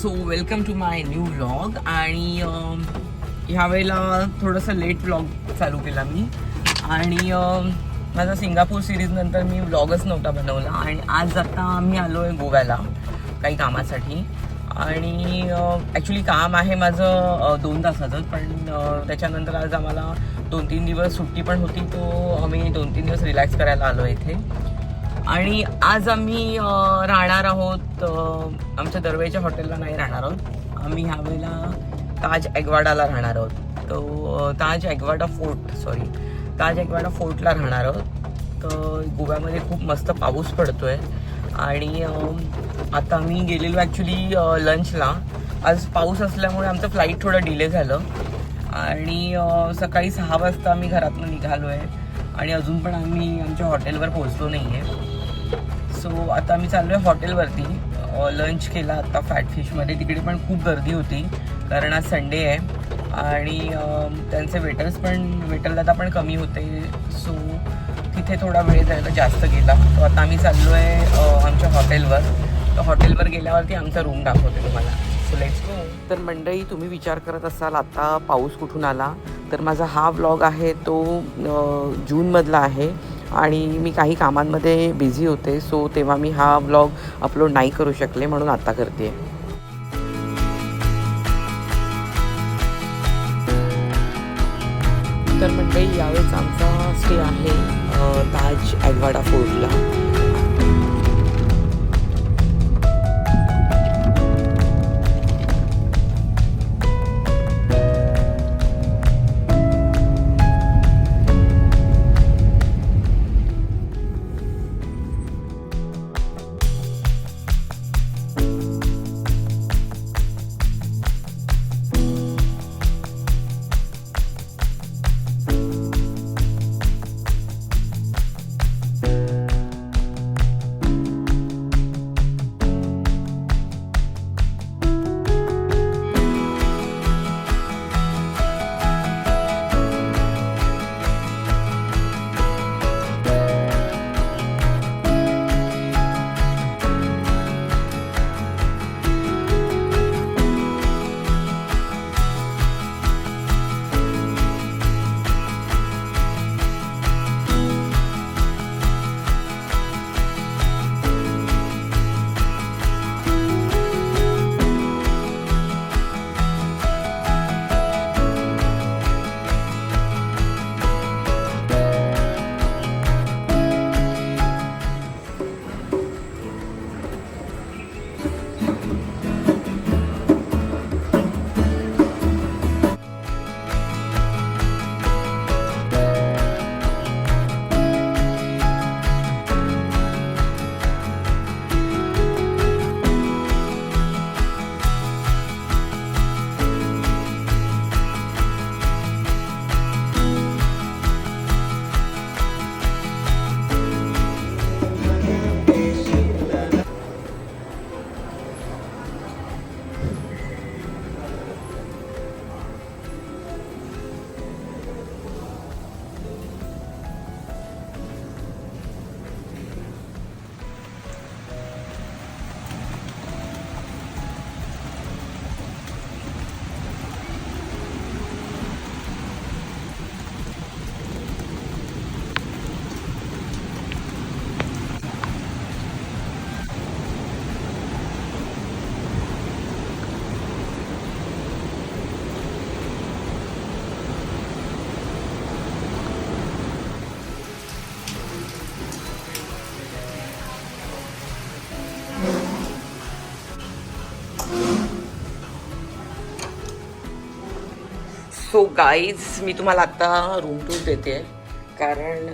So welcome to my new vlog. आणि ह्या वेळेला थोडंसं लेट व्लॉग चालू केला मी. आणि माझा सिंगापूर सिरीज नंतर मी व्लॉगच नव्हता बनवला. आणि आज आता आम्ही आलो आहे गोव्याला काही कामासाठी. आणि ॲक्च्युली काम आहे माझं 2 तासाचं, पण त्याच्यानंतर आज आम्हाला 2-3 दिवस सुट्टी पण होती, तो आम्ही 2-3 दिवस रिलॅक्स करायला आलो इथे. आणि आज आम्ही राहणार आहोत आमच्या दरवेळच्या हॉटेलला नाही राहणार आहोत. आम्ही ह्यावेळेला ताज ॲग्वाडाला राहणार आहोत. तो ताज ॲग्वाडा फोर्टला राहणार आहोत. तर गोव्यामध्ये खूप मस्त पाऊस पडतो आहे. आणि आता आम्ही गेलेलो ॲक्च्युली लंचला. आज पाऊस असल्यामुळे आमचं फ्लाईट थोडं डिले झालं. आणि सकाळी 6 वाजता आम्ही घरातून निघालो आहे. आणि अजून पण आम्ही आमच्या हॉटेलवर पोहोचलो नाही आहे. सो आता आम्ही चाललो आहे हॉटेलवरती. लंच केला आता फॅट फिशमध्ये. तिकडे पण खूप गर्दी होती कारण आज संडे आहे. आणि त्यांचे वेटर दादा पण कमी होते. सो तिथे थोडा वेळ जायला जास्त गेला. तो आता आम्ही चाललो आहे आमच्या हॉटेलवर. तर हॉटेलवर गेल्यावरती आमचा रूम दाखवते तुम्हाला. So let's go. तर मंडळी, तुम्ही विचार करत असाल आता पाऊस कुठून आला, तर माझा हा व्लॉग आहे तो जूनमधला आहे. आणि मी काही कामांमध्ये बिझी होते, सो तेव्हा मी हा व्लॉग अपलोड नाही करू शकले, म्हणून आता करते. तर मंडळी, यावेळेस आमचा स्टे आहे ताज ॲग्वाडा फोर्टला. सो गाईज, मी तुम्हाला आत्ता रूम टूर देते. कारण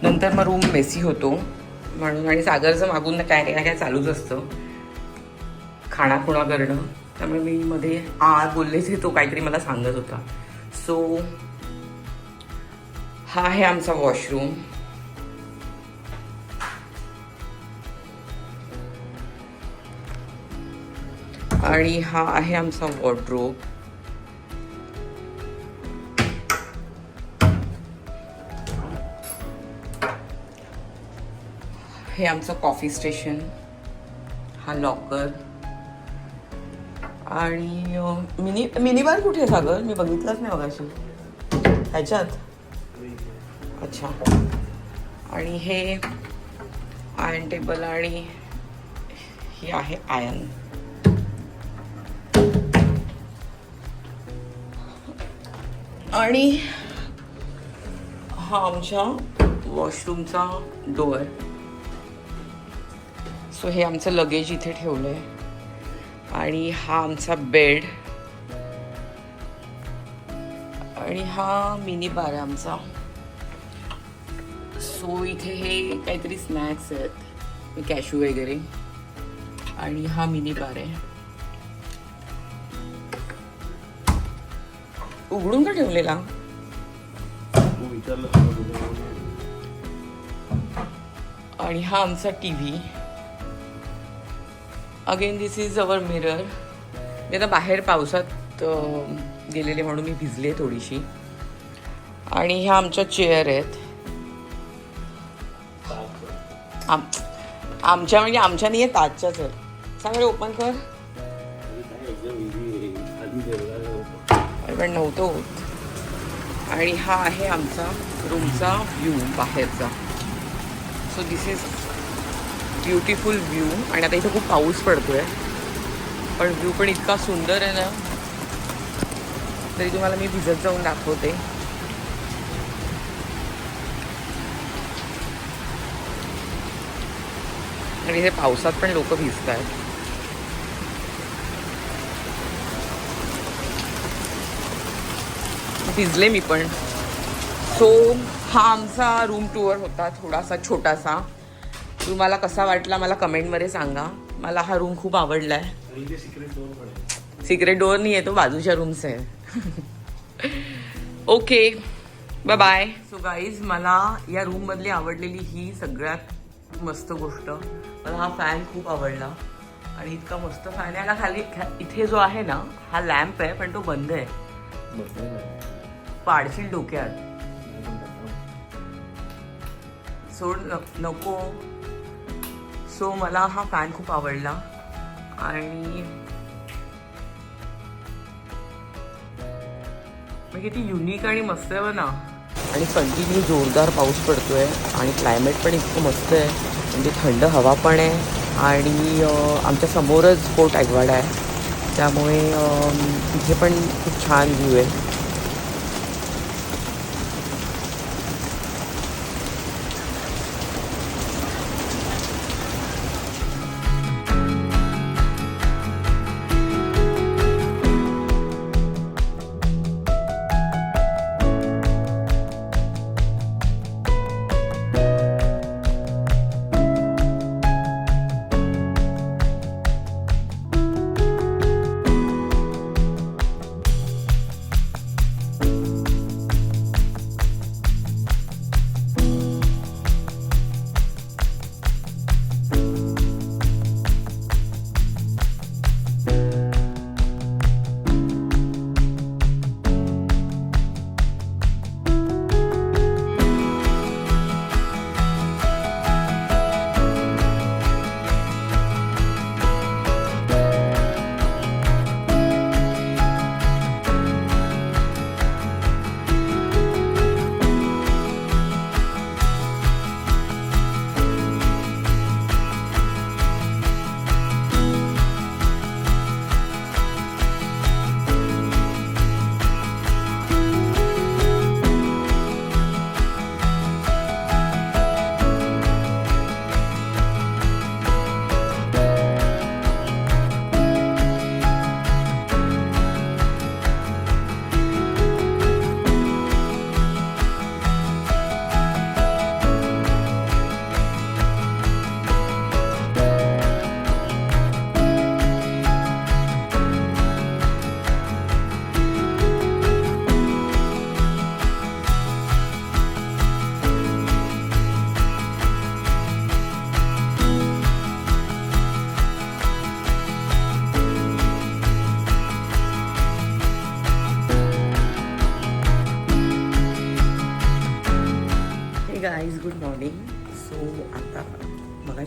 नंतर मग रूम मेसी होतो म्हणून. आणि सागरचं मागून काय चालूच असतं, खाणाखुणा करणं. त्यामुळे मी मध्ये बोललेच, तो काहीतरी मला सांगत होता. सो हा आहे आमचा वॉशरूम. आणि हा आहे आमचा वॉर्डरोब. हे आमचं कॉफी स्टेशन, हा लॉकर आणि मिनी बार कुठे आहे सागर? मी बघितलंच नाही मगाशी ह्याच्यात. अच्छा. आणि हे आयर्न टेबल आणि ही आहे आयर्न. आणि हा आमच्या वॉशरूमचा डोअर. सो हे आमचं लगेज इथे ठेवलं आहे. आणि हा आमचा बेड आणि हा मिनी बार आहे आमचा. सो इथे हे काहीतरी स्नॅक्स आहेत, कॅशू वगैरे. आणि हा मिनी बार आहे. उघडून का ठेवलेला? आणि हा आमचा TV. Again this is our mirror. मी आता बाहेर पावसात गेलेले म्हणून मी भिजले थोडीशी. आणि ह्या आमच्या चेअर आहेत. आमच्या म्हणजे आमच्या नाही आहे, ताजच्याच आहेत. सांग ओपन कर. पण नव्हतं होत. आणि हा आहे आमचा रूमचा व्ह्यू बाहेरचा. So this is beautiful view. आणि आता इथे खूप पाऊस पडतोय, पण व्ह्यू पण इतका सुंदर आहे ना, तरी तुम्हाला मी भिजत जाऊन दाखवते. आणि इथे पावसात पण लोक भिजत आहेत. भिजले मी पण. सो हा आमचा रूम टूर होता, थोडासा छोटासा. तुम्हाला कसा वाटला मला कमेंटमध्ये सांगा. मला हा रूम खूप आवडला आहे. सिक्रेट डोअर नाही आहे, तो बाजूच्या रूम्स आहे. Okay, bye bye. So guys, मला या रूममधली आवडलेली ही सगळ्यात मस्त गोष्ट, मला हा फॅन खूप आवडला. आणि इतका मस्त फॅन आहे. याला खाली इथे जो आहे ना, हा लॅम्प आहे, पण तो बंद आहे. पाडशील डोक्यात. सोड नको. सो मला हा फॅन खूप आवडला. आणि किती युनिक आणि मस्त आहे ना. आणि कंटिन्यू जोरदार पाऊस पडतोय आणि क्लायमेट पण इतकं मस्त आहे, म्हणजे थंड हवा पण आहे. आणि आमच्या समोरच फोर्ट ॲग्वाडा आहे, त्यामुळे इथे पण खूप छान व्ह्यू आहे.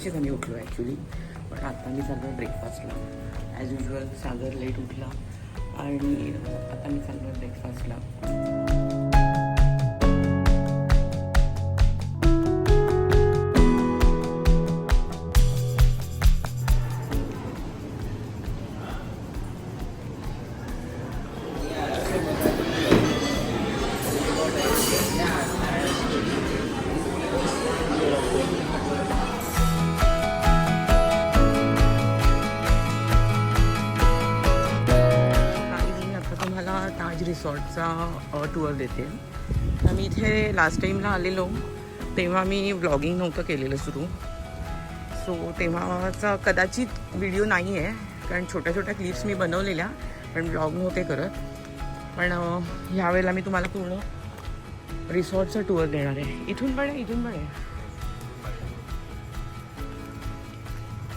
मगाशीच आम्ही उठलो ॲक्च्युली, पण आता मी चाललो ब्रेकफास्टला. ॲज युजल सागर लेट उठला आणि आता मी चाललो ब्रेकफास्टला. ताज रिसॉर्टचा टूर देते. तर मी इथे लास्ट टाईमला आलेलो तेव्हा मी व्लॉगिंग नव्हतं केलेलं सुरू, सो तेव्हाचा कदाचित व्हिडिओ नाही आहे, कारण छोट्या छोट्या क्लिप्स मी बनवलेल्या पण व्लॉग नव्हते करत. पण ह्यावेळेला मी तुम्हाला पूर्ण रिसॉर्टचा टूर देणार आहे. इथून पण आहे, इथून पण आहे,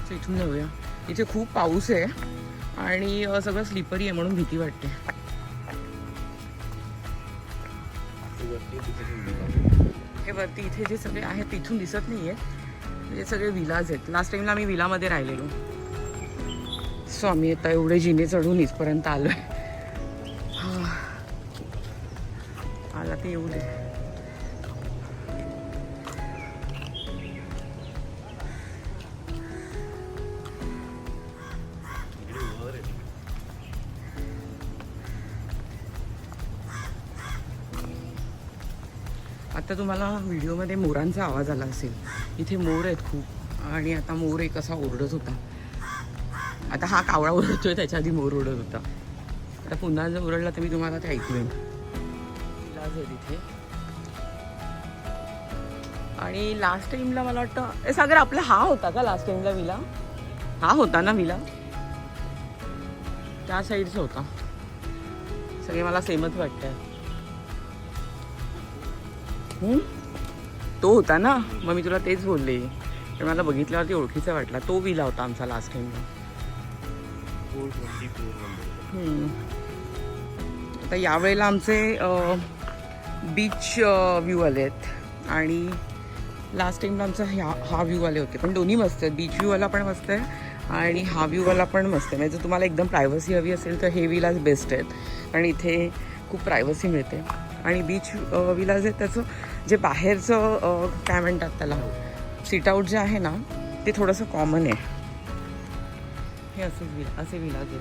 सो इथून जाऊया. इथे खूप पाऊस आहे आणि सगळं स्लिपरी आहे म्हणून भीती वाटते. हे वरती इथे जे सगळे आहेत तिथून दिसत नाही आहेत, हे सगळे विलाज आहेत. लास्ट टाईमला आम्ही विलामध्ये राहिलेलो, सो आम्ही आता एवढे जिने चढून इथपर्यंत आलो आहे. आला ते येऊ दे. आता तुम्हाला व्हिडिओमध्ये मोरांचा आवाज आला असेल. इथे मोर आहेत खूप आणि आता मोर एक असा ओरडत होता. आता हा कावळा ओरडतोय, त्याच्या आधी मोर ओरडत होता. आता पुन्हा जर ओरडला तर मी तुम्हाला ते ऐकवेन. विलाज आहे तिथे. आणि लास्ट टाईमला मला वाटतं सागर आपला हा होता का लास्ट टाईमला विला? हा होता ना विला? त्या साईडचा होता. सगळे मला सेमच वाटतंय. तो होता ना, मग मी तुला तेच बोलले. पण मला बघितल्यावरती ओळखीचा वाटला. तो विला होता आमचा लास्ट टाईमला. आता यावेळेला आमचे बीच व्ह्यू आले आहेत आणि लास्ट टाईमला आमचा हा व्ह्यू आले होते. पण दोन्ही मस्त आहेत. बीच व्ह्यूवाला पण मस्त आहे आणि हा व्ह्यूवाला पण मस्त आहे. म्हणजे जर तुम्हाला एकदम प्रायव्हसी हवी असेल तर हे विलाज बेस्ट आहेत, कारण इथे खूप प्रायव्हसी मिळते. आणि बीच विलाज आहे त्याचं जे बाहेरचं काय म्हणतात त्याला, सीट आउट जे आहे ना ते थोडंसं कॉमन आहे. हे असे विलाज आहेत.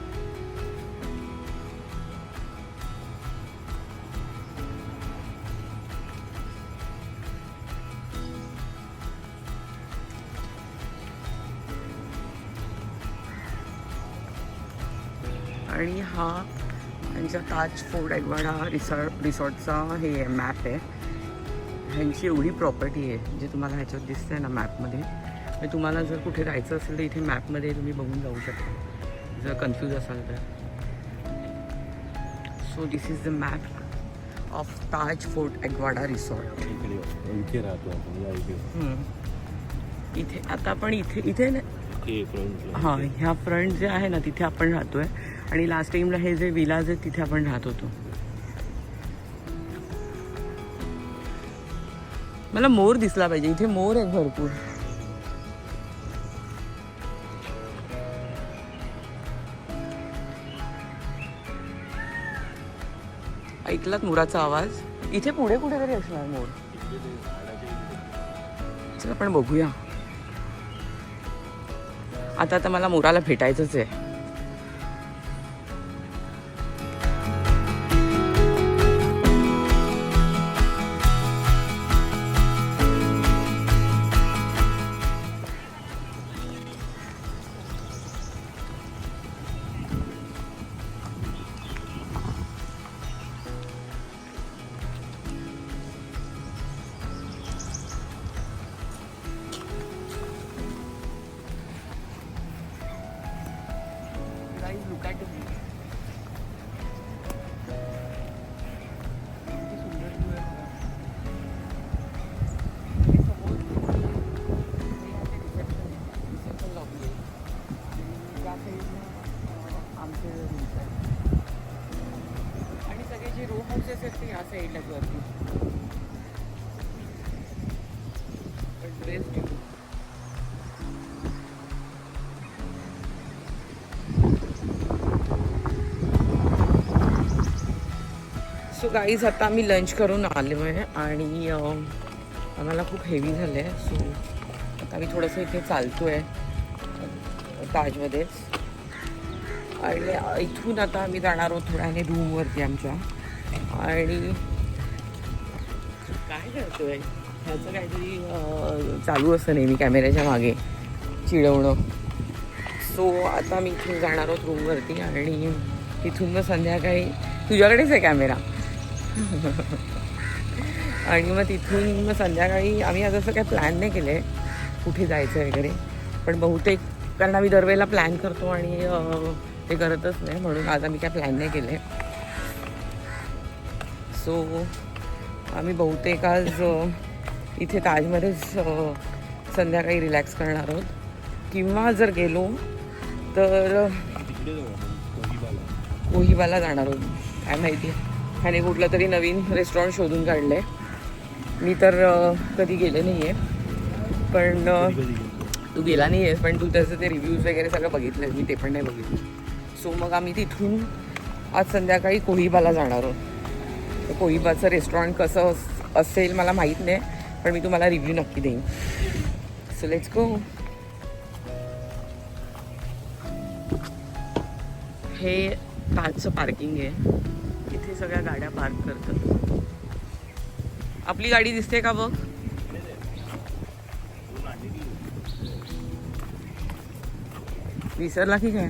आणि हा यांच्या ताज फोर्ट एग्वाडा रिसॉर्टचा हे मॅप आहे. ह्यांची एवढी प्रॉपर्टी आहे जे तुम्हाला ह्याच्यात दिसतंय ना मॅपमध्ये. म्हणजे तुम्हाला जर कुठे जायचं असेल तर इथे मॅपमध्ये तुम्ही बघून जाऊ शकता जर कन्फ्यूज असाल तर. So this is the map of Taj fort Aguada resort. इथे आता आपण इथे हां ह्या फ्रंट जे आहे ना तिथे आपण राहतोय. आणि लास्ट टाईमला हे जे विलाज आहेत तिथे आपण राहत होतो. मला मोर दिसला पाहिजे. इथे मोर आहेत भरपूर. ऐकलात मोराचा आवाज? इथे पुढे कुठेतरी असणार मोर. चला आपण बघूया. आता मला मोराला भेटायचंच आहे. Look at the view. किती सुंदर view आहे बघा. हे समोर रिसेप्शन लॉबी आहे. त्या साईडला आमचे रूम्स आहेत आणि सगळे जे रो हाऊसेस आहेत ते या साईडलाच वरती. Best view. सो गाईज आता आम्ही लंच करून आलो आहे आणि आम्हाला खूप हेवी झालं आहे. सो आता आम्ही थोडंसं इथे चालतो आहे ताजमध्येच आणि इथून आता आम्ही जाणार आहोत थोड्याने रूमवरती आमच्या. आणि काय करतोय ह्याचं काहीतरी चालू असतं नेहमी कॅमेऱ्याच्या मागे चिडवणं. सो आता मी इथून जाणार आहोत रूमवरती आणि तिथून मग संध्याकाळी तुझ्याकडेच आहे कॅमेरा आणि मग तिथून मग संध्याकाळी आम्ही आज असं काय प्लॅन नाही केलं आहे कुठे जायचं वगैरे, पण बहुतेक कारण आम्ही दरवेळेला प्लॅन करतो आणि ते करतच नाही, म्हणून आज आम्ही काय प्लॅन नाही केलं आहे. सो आम्ही बहुतेक आज इथे ताजमध्येच संध्याकाळी रिलॅक्स करणार आहोत किंवा जर गेलो तर कोहिबाला जाणार आहोत. काय माहिती ह्याने कुठलं तरी नवीन रेस्टॉरंट शोधून काढलं आहे. मी तर कधी गेले नाही आहे, पण तू गेला नाही आहेस, पण तू त्याचं ते रिव्ह्यूज वगैरे सगळं बघितलं आहे, मी ते पण नाही बघितलं. सो मग आम्ही तिथून आज संध्याकाळी कोहिबाला जाणार आहोत. तर कोहिबाचं रेस्टॉरंट कसं असेल मला माहीत नाही, पण मी तुम्हाला रिव्ह्यू नक्की देईन. So let's go. हे ताजचं पार्किंग आहे, इथे सगळ्या गाड्या पार्क करतात. आपली गाडी दिसते का बघ. विसरला की काय.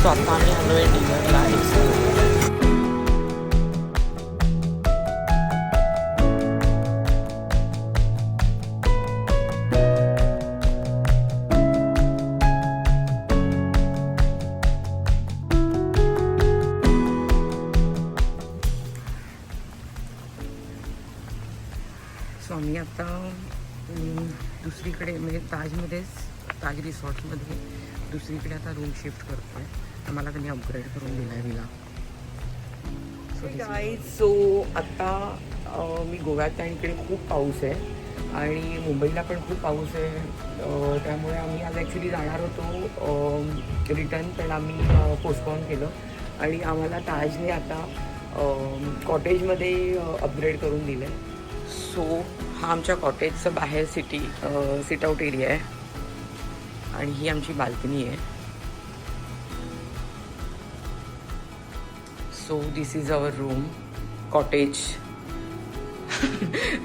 सो आता आम्ही आलो आहे डिनरला. सो आम्ही आता दुसरीकडे म्हणजे ताजमध्येच ताज रिसॉर्ट्समध्ये दुसरीकडे आता रूम शिफ्ट करतो आहे. आम्हाला त्यांनी अपग्रेड करून दिला आहे विला. सो आता मी गोव्यात आणि इकडे खूप पाऊस आहे आणि मुंबईला पण खूप पाऊस आहे. त्यामुळे आम्ही आज ॲक्च्युली जाणार होतो रिटर्न, पण आम्ही पोस्टपोन केलं आणि आम्हाला ताजने आता कॉटेजमध्ये अपग्रेड करून दिलं आहे. सो हा आमच्या कॉटेजचं बाहेर सिट आउट एरिया आहे आणि ही आमची बाल्कनी आहे. So this is our room cottage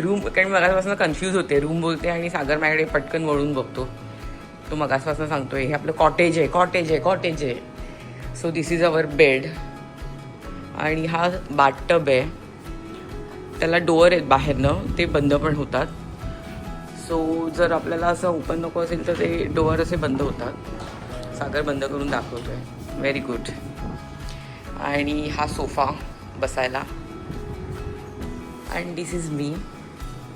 room. कारण मगासपासून कन्फ्यूज होते, रूम बोलते आणि सागर माझ्याकडे पटकन वळून बघतो. तो मगासपासून सांगतोय हे आपलं कॉटेज आहे कॉटेज आहे कॉटेज आहे. So this is our bed आणि हा बाथटब आहे. त्याला डोअर आहेत बाहेरनं, ते बंद पण होतात. सो जर आपल्याला असं ओपन नको असेल तर ते डोअर असे बंद होतात. सागर बंद करून दाखवतोय. Very good. आणि हा सोफा बसायला. And this is me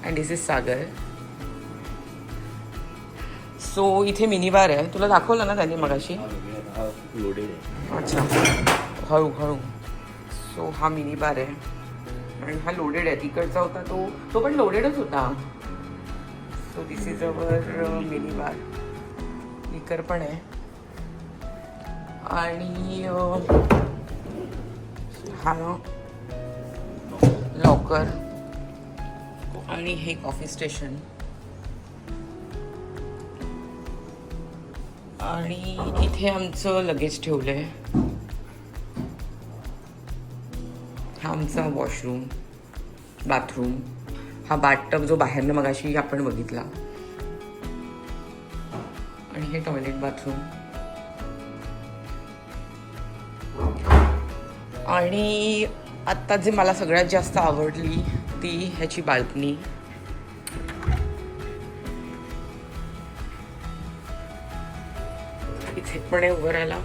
and this is Sagar. So इथे मिनी बार आहे, तुला दाखवलं ना त्यांनी मगाशी. अच्छा हळू हळू. सो हा मिनी बार आहे आणि हा लोडेड आहे. तिकडचा होता तो पण लोडेडच होता. So this is our mini bar. Speaker पण आहे आणि हा लॉकर आणि हे कॉफी स्टेशन आणि इथे आमचं लगेज ठेवलं आहे. हा आमचा वॉशरूम बाथरूम. हा बाथटब जो बाहेरनं मगाशी आपण बघितला आणि हे टॉयलेट बाथरूम. आणि आत्ता जे मला सगळ्यात जास्त आवडली ती ह्याची बाल्कनी. इथे पण आहे उभं राहायला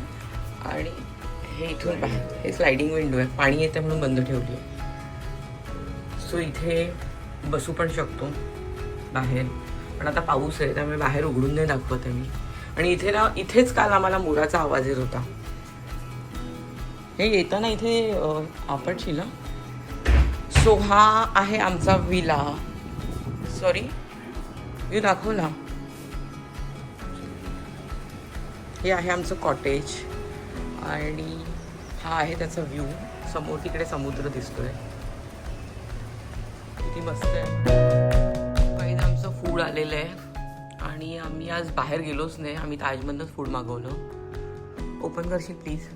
आणि हे इथून बाहेर हे स्लायडिंग विंडो आहे, पाणी येते म्हणून बंद ठेवली आहे. सो इथे बसू पण शकतो बाहेर, पण आता पाऊस आहे त्यामुळे बाहेर उघडून नाही दाखवत आहे मी. आणि इथे ना इथेच काल आम्हाला मोराचा आवाज येत होता. हे येताना इथे आपटशील ना. सो हा आहे आमचा विला, सॉरी व्ह्यू दाखवला. हे आहे आमचं कॉटेज आणि हा आहे त्याचा व्ह्यू. समोर तिकडे समुद्र दिसतोय, किती मस्त आहे. काही आमचं फूड आलेलं आहे आणि आम्ही आज बाहेर गेलोच नाही, आम्ही ताजमधनंच फूड मागवलं. ओपन करशील प्लीज.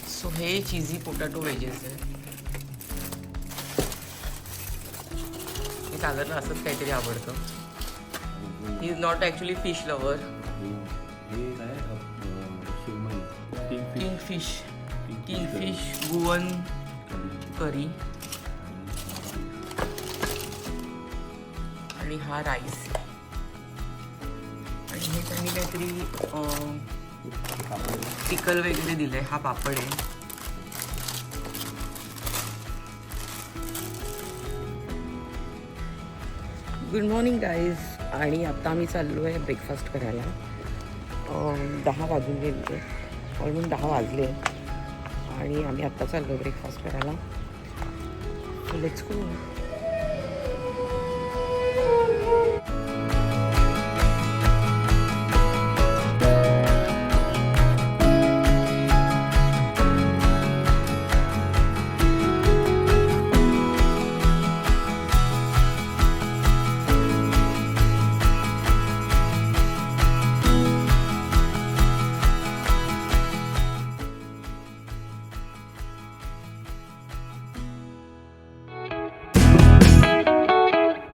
सो हे चीझी पोटॅटो वेजेस आहे. हे सागरला असंच काहीतरी आवडतं. He is not actually fish lover. Kingfish Goan curry आणि हा राईस. आणि हे त्यांनी काहीतरी पिकल वगैरे दिलंय. हा पापड आहे. Good morning guys. आणि आता आम्ही चाललो आहे ब्रेकफास्ट करायला. 10 वाजून गेले, ऑलमोस्ट 10 वाजले आणि आम्ही आत्ता चाललो ब्रेकफास्ट करायला. So let's go.